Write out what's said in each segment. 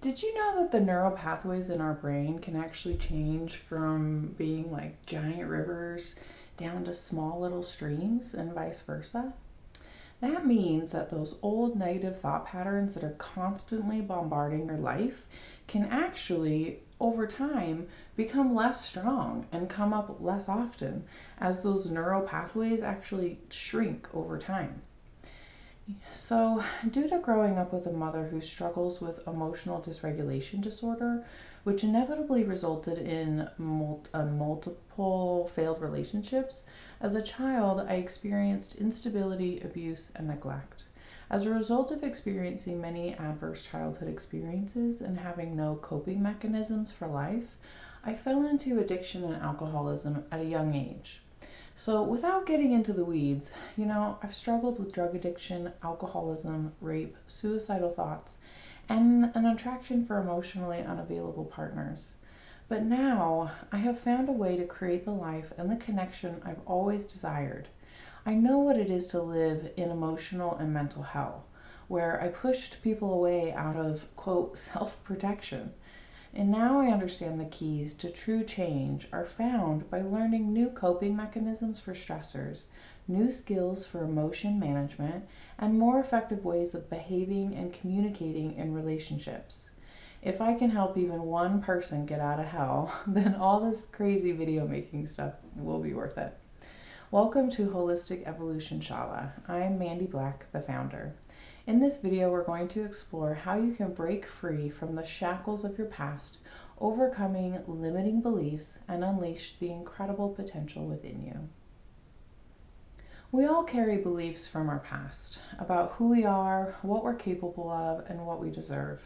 Did you know that the neural pathways in our brain can actually change from being like giant rivers down to small little streams and vice versa? That means that those old negative thought patterns that are constantly bombarding your life can actually, over time, become less strong and come up less often as those neural pathways actually shrink over time. So, due to growing up with a mother who struggles with emotional dysregulation disorder, which inevitably resulted in multiple failed relationships, as a child I experienced instability, abuse, and neglect. As a result of experiencing many adverse childhood experiences and having no coping mechanisms for life, I fell into addiction and alcoholism at a young age. So, without getting into the weeds, I've struggled with drug addiction, alcoholism, rape, suicidal thoughts, and an attraction for emotionally unavailable partners. But now I have found a way to create the life and the connection I've always desired. I know what it is to live in emotional and mental hell, where I pushed people away out of, quote, self protection. And now I understand the keys to true change are found by learning new coping mechanisms for stressors, new skills for emotion management, and more effective ways of behaving and communicating in relationships. If I can help even one person get out of hell, then all this crazy video making stuff will be worth it. Welcome to Holistic Evolution Shala. I'm Mandy Black, the founder. In this video, we're going to explore how you can break free from the shackles of your past, overcoming limiting beliefs, and unleash the incredible potential within you. We all carry beliefs from our past about who we are, what we're capable of, and what we deserve.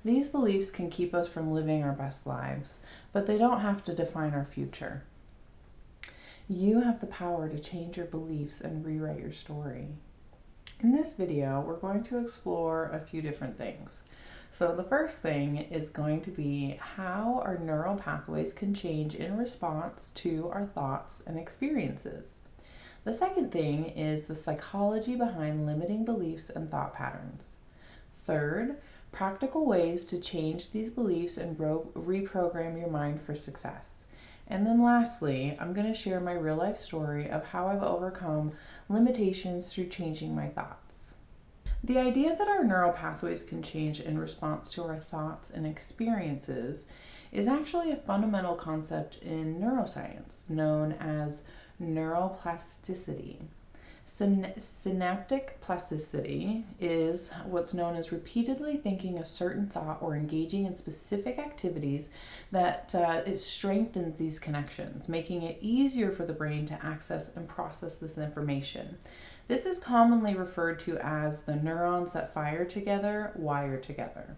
These beliefs can keep us from living our best lives, but they don't have to define our future. You have the power to change your beliefs and rewrite your story. In this video, we're going to explore a few different things. So the first thing is going to be how our neural pathways can change in response to our thoughts and experiences. The second thing is the psychology behind limiting beliefs and thought patterns. Third, practical ways to change these beliefs and reprogram your mind for success. And then lastly, I'm going to share my real life story of how I've overcome limitations through changing my thoughts. The idea that our neural pathways can change in response to our thoughts and experiences is actually a fundamental concept in neuroscience known as neuroplasticity. Synaptic plasticity is what's known as repeatedly thinking a certain thought or engaging in specific activities that it strengthens these connections, making it easier for the brain to access and process this information. This is commonly referred to as the neurons that fire together, wire together.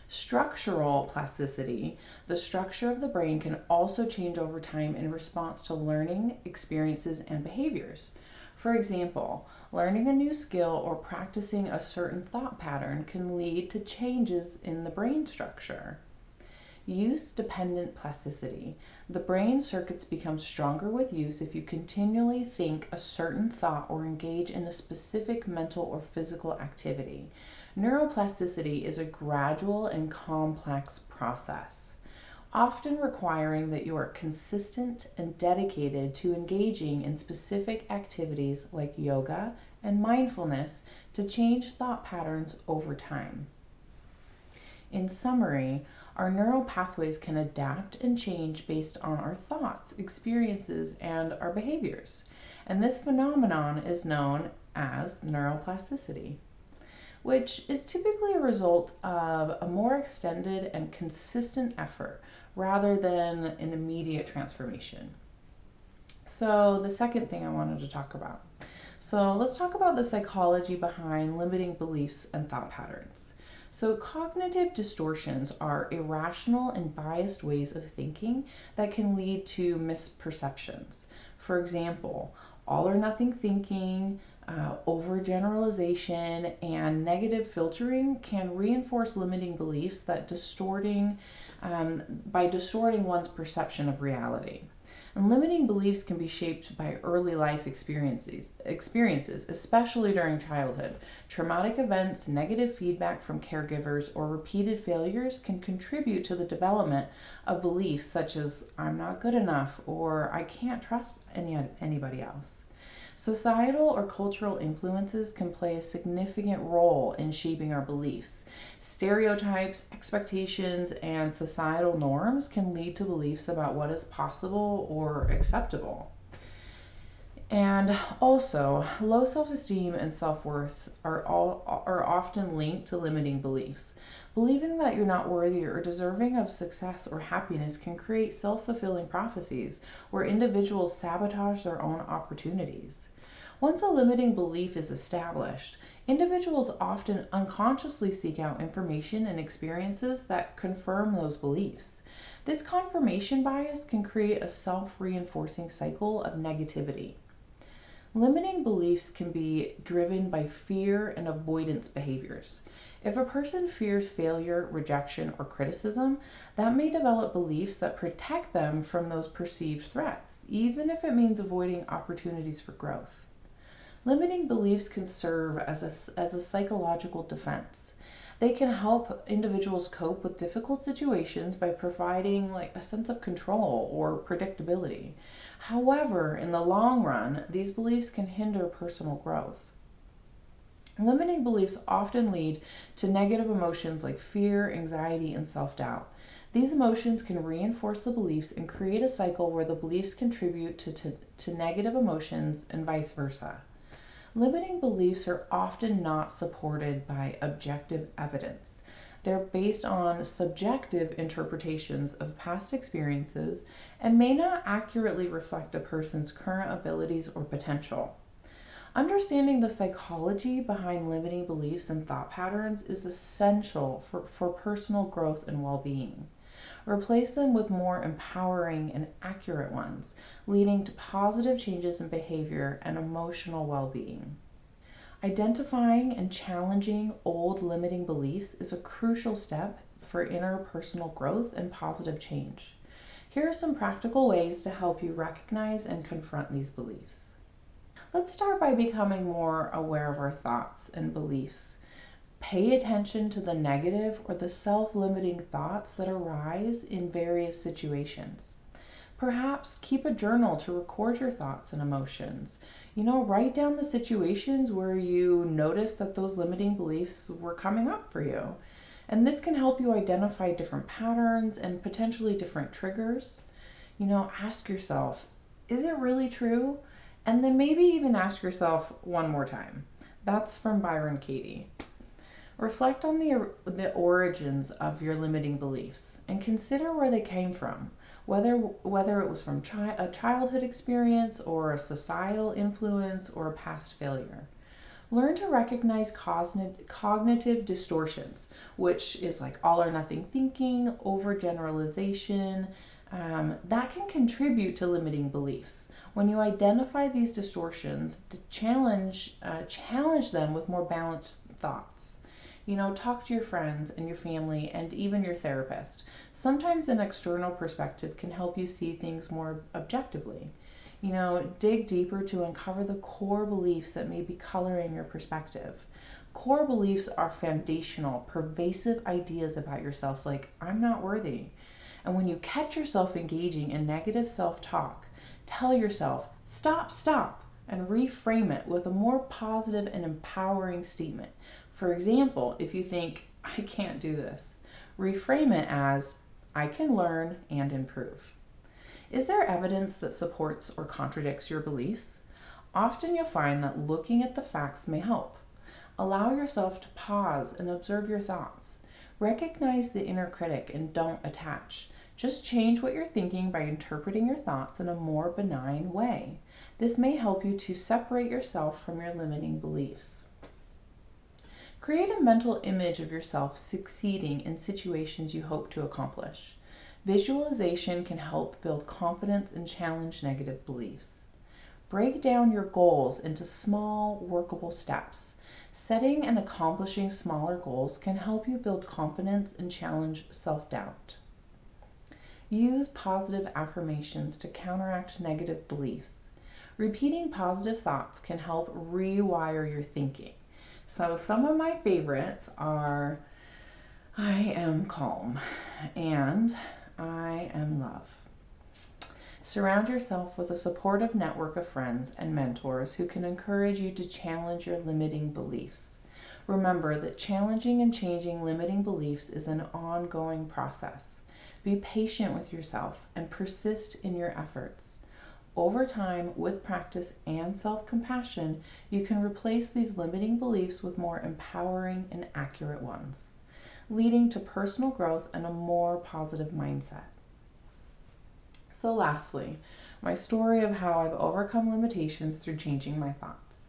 Structural plasticity, the structure of the brain can also change over time in response to learning, experiences, and behaviors. For example, learning a new skill or practicing a certain thought pattern can lead to changes in the brain structure. Use-dependent plasticity. The brain circuits become stronger with use if you continually think a certain thought or engage in a specific mental or physical activity. Neuroplasticity is a gradual and complex process, often requiring that you are consistent and dedicated to engaging in specific activities like yoga and mindfulness to change thought patterns over time. In summary, our neural pathways can adapt and change based on our thoughts, experiences, and our behaviors. And this phenomenon is known as neuroplasticity, which is typically a result of a more extended and consistent effort rather than an immediate transformation. So the second thing I wanted to talk about. So let's talk about the psychology behind limiting beliefs and thought patterns. So cognitive distortions are irrational and biased ways of thinking that can lead to misperceptions. For example, all or nothing thinking, overgeneralization, and negative filtering can reinforce limiting beliefs that by distorting one's perception of reality. And limiting beliefs can be shaped by early life experiences, especially during childhood. Traumatic events, negative feedback from caregivers, or repeated failures can contribute to the development of beliefs such as I'm not good enough or I can't trust anybody else. Societal or cultural influences can play a significant role in shaping our beliefs. Stereotypes, expectations, and societal norms can lead to beliefs about what is possible or acceptable. And also, low self-esteem and self-worth are often linked to limiting beliefs. Believing that you're not worthy or deserving of success or happiness can create self-fulfilling prophecies where individuals sabotage their own opportunities. Once a limiting belief is established, individuals often unconsciously seek out information and experiences that confirm those beliefs. This confirmation bias can create a self reinforcing cycle of negativity. Limiting beliefs can be driven by fear and avoidance behaviors. If a person fears failure, rejection, or criticism, that may develop beliefs that protect them from those perceived threats, even if it means avoiding opportunities for growth. Limiting beliefs can serve as a psychological defense. They can help individuals cope with difficult situations by providing like a sense of control or predictability. However, in the long run, these beliefs can hinder personal growth. Limiting beliefs often lead to negative emotions like fear, anxiety, and self-doubt. These emotions can reinforce the beliefs and create a cycle where the beliefs contribute to negative emotions and vice versa. Limiting beliefs are often not supported by objective evidence. They're based on subjective interpretations of past experiences and may not accurately reflect a person's current abilities or potential. Understanding the psychology behind limiting beliefs and thought patterns is essential for personal growth and well being. Replace them with more empowering and accurate ones, leading to positive changes in behavior and emotional well being. Identifying and challenging old limiting beliefs is a crucial step for interpersonal growth and positive change. Here are some practical ways to help you recognize and confront these beliefs. Let's start by becoming more aware of our thoughts and beliefs. Pay attention to the negative or the self-limiting thoughts that arise in various situations. Perhaps keep a journal to record your thoughts and emotions. Write down the situations where you notice that those limiting beliefs were coming up for you. And this can help you identify different patterns and potentially different triggers. Ask yourself, is it really true? And then maybe even ask yourself one more time. That's from Byron Katie. Reflect on the origins of your limiting beliefs and consider where they came from, whether it was from a childhood experience or a societal influence or a past failure. Learn to recognize cognitive distortions, which is like all or nothing thinking, overgeneralization, that can contribute to limiting beliefs. When you identify these distortions, challenge them with more balanced thoughts. Talk to your friends and your family and even your therapist. Sometimes an external perspective can help you see things more objectively. Dig deeper to uncover the core beliefs that may be coloring your perspective. Core beliefs are foundational, pervasive ideas about yourself like, I'm not worthy. And when you catch yourself engaging in negative self-talk, tell yourself, stop, and reframe it with a more positive and empowering statement. For example, if you think, I can't do this, reframe it as, I can learn and improve. Is there evidence that supports or contradicts your beliefs? Often you'll find that looking at the facts may help. Allow yourself to pause and observe your thoughts. Recognize the inner critic and don't attach. Just change what you're thinking by interpreting your thoughts in a more benign way. This may help you to separate yourself from your limiting beliefs. Create a mental image of yourself succeeding in situations you hope to accomplish. Visualization can help build confidence and challenge negative beliefs. Break down your goals into small, workable steps. Setting and accomplishing smaller goals can help you build confidence and challenge self-doubt. Use positive affirmations to counteract negative beliefs. Repeating positive thoughts can help rewire your thinking. So, some of my favorites are I am calm and I am love. Surround yourself with a supportive network of friends and mentors who can encourage you to challenge your limiting beliefs. Remember that challenging and changing limiting beliefs is an ongoing process. Be patient with yourself and persist in your efforts. Over time, with practice and self-compassion, you can replace these limiting beliefs with more empowering and accurate ones, leading to personal growth and a more positive mindset. So lastly, my story of how I've overcome limitations through changing my thoughts.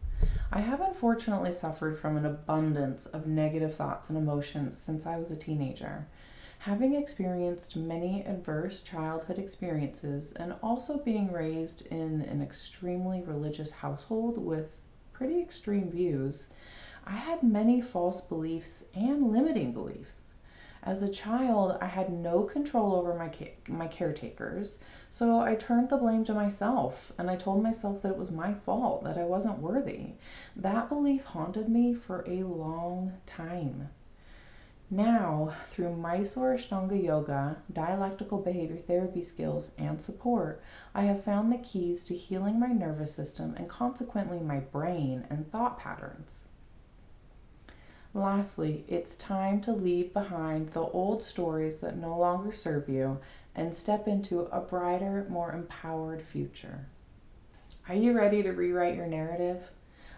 I have unfortunately suffered from an abundance of negative thoughts and emotions since I was a teenager. Having experienced many adverse childhood experiences and also being raised in an extremely religious household with pretty extreme views, I had many false beliefs and limiting beliefs. As a child, I had no control over my caretakers, so I turned the blame to myself and I told myself that it was my fault, that I wasn't worthy. That belief haunted me for a long time. Now, through Mysore Ashtanga Yoga, dialectical behavior therapy skills, and support, I have found the keys to healing my nervous system and consequently my brain and thought patterns. Lastly, it's time to leave behind the old stories that no longer serve you and step into a brighter, more empowered future. Are you ready to rewrite your narrative,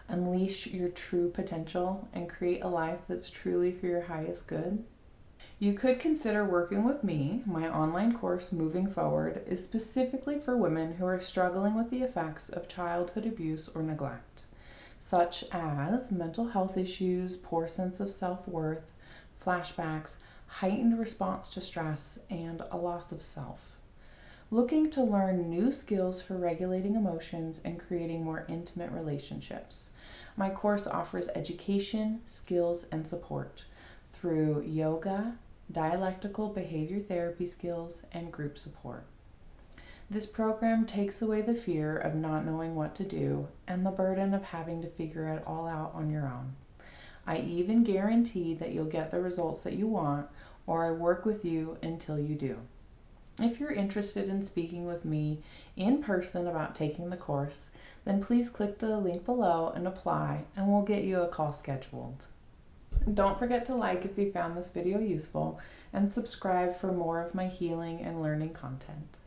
unleash your true potential, and create a life that's truly for your highest good? You could consider working with me. My online course, Moving Forward, is specifically for women who are struggling with the effects of childhood abuse or neglect, such as mental health issues, poor sense of self-worth, flashbacks, heightened response to stress, and a loss of self. Looking to learn new skills for regulating emotions and creating more intimate relationships. My course offers education, skills, and support through yoga, dialectical behavior therapy skills, and group support. This program takes away the fear of not knowing what to do and the burden of having to figure it all out on your own. I even guarantee that you'll get the results that you want, or I work with you until you do. If you're interested in speaking with me in person about taking the course, then please click the link below and apply, and we'll get you a call scheduled. Don't forget to like if you found this video useful, and subscribe for more of my healing and learning content.